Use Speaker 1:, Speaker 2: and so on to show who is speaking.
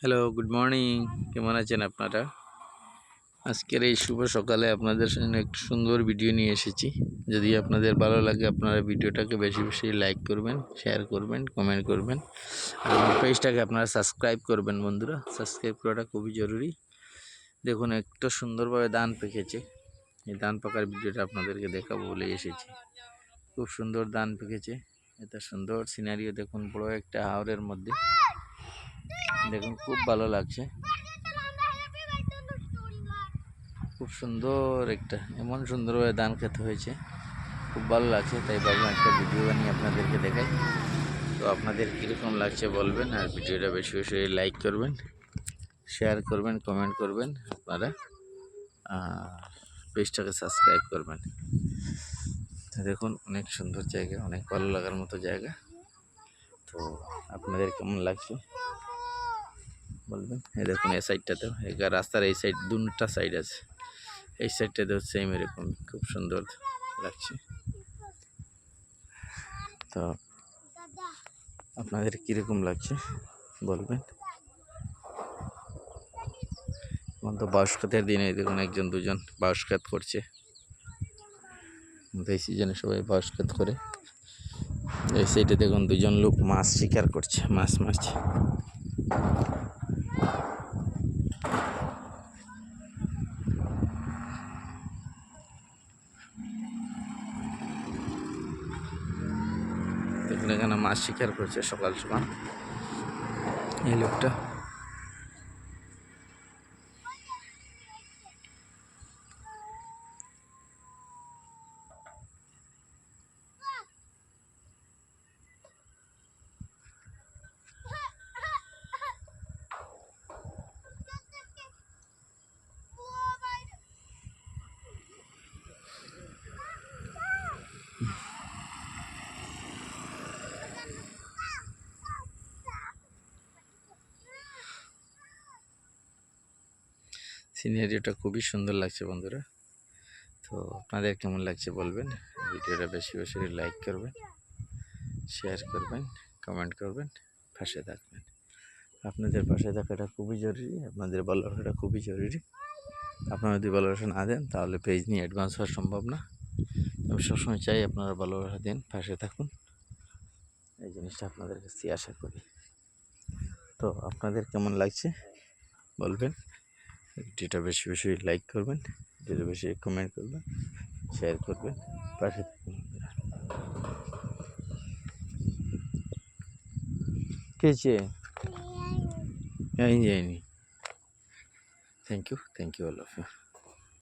Speaker 1: Hello, good morning. কেমন আছেন আপনারা? আজকের এই শুভ সকালে আপনাদের সামনে একটু সুন্দর ভিডিও নিয়ে এসেছি। যদি আপনাদের ভালো লাগে আপনারা ভিডিওটাকে বেশি বেশি লাইক করবেন, শেয়ার করবেন, কমেন্ট করবেন। আর আমার পেজটাকে আপনারা সাবস্ক্রাইব করবেন বন্ধুরা। সাবস্ক্রাইব করাটা খুবই জরুরি। দেখুন একটা সুন্দরভাবে ধান পেকেছে। এই ধান পাকার ভিডিওটা আপনাদেরকে দেখাবো বলে এসেছি। খুব সুন্দর ধান পেকেছে। এটা সুন্দর সিনারিও দেখুন, বড় একটা হাওরের মধ্যে। দেখুন খুব ভালো লাগছে। খুব সুন্দর একটা এমন সুন্দরভাবে ধান খেতে হয়েছে, খুব ভালো লাগছে। তাই ভাবলাম একটা ভিডিও বানিয়ে আপনাদেরকে দেখাই। তো আপনাদের কীরকম লাগছে বলবেন, আর ভিডিওটা বেশি বেশি লাইক করবেন, শেয়ার করবেন, কমেন্ট করবেন আপনারা, পেজটাকে সাবস্ক্রাইব করবেন। তো দেখুন অনেক সুন্দর জায়গা, অনেক ভালো লাগার মতো জায়গা। তো আপনাদের কেমন লাগছে বলবেন। এই দেখুন এই সাইডটাতেও, রাস্তার এই সাইড দুটা সাইড আছে, এই সাইডটাতেও সেম এরকম খুব সুন্দর লাগছে। তো আপনাদের কীরকম লাগছে বলবেন। এখন তো বাঁশ খাতের দিনে দেখুন একজন দুজন বাঁশ খাত করছে। এই সিজনে সবাই বাঁশ খাত করে। এই সাইডে দেখুন দুজন লোক মাছ শিকার করছে, মাছ মারছে। দেখুন এখানে মাছ শিকার করছে সকাল সকাল এই লোকটা। সিনারিটা খুবই সুন্দর লাগছে বন্ধুরা। তো আপনাদের কেমন লাগছে বলবেন। ভিডিওটা বেশি বেশি লাইক করবেন, শেয়ার করবেন, কমেন্ট করবেন, পাশে থাকবেন। আপনাদের পাশে থাকাটা খুবই জরুরি, আপনাদের ভালোবাসাটা খুবই জরুরি। আপনারা যদি ভালোবাসা না দেন তাহলে পেজ নিয়ে অ্যাডভান্স হওয়া সম্ভব না। আমি সবসময় চাই আপনারা ভালোবাসা দেন, পাশে থাকুন, এই জিনিসটা আপনাদের কাছে আশা করি। তো আপনাদের কেমন লাগছে বলবেন। ভিডিওটা বেশি বেশি লাইক করবেন, ভিডিওটা বেশি কমেন্ট করবেন, শেয়ার করবেন, পাশে থাকুন। কেছে যাইনি। Thank you all of you.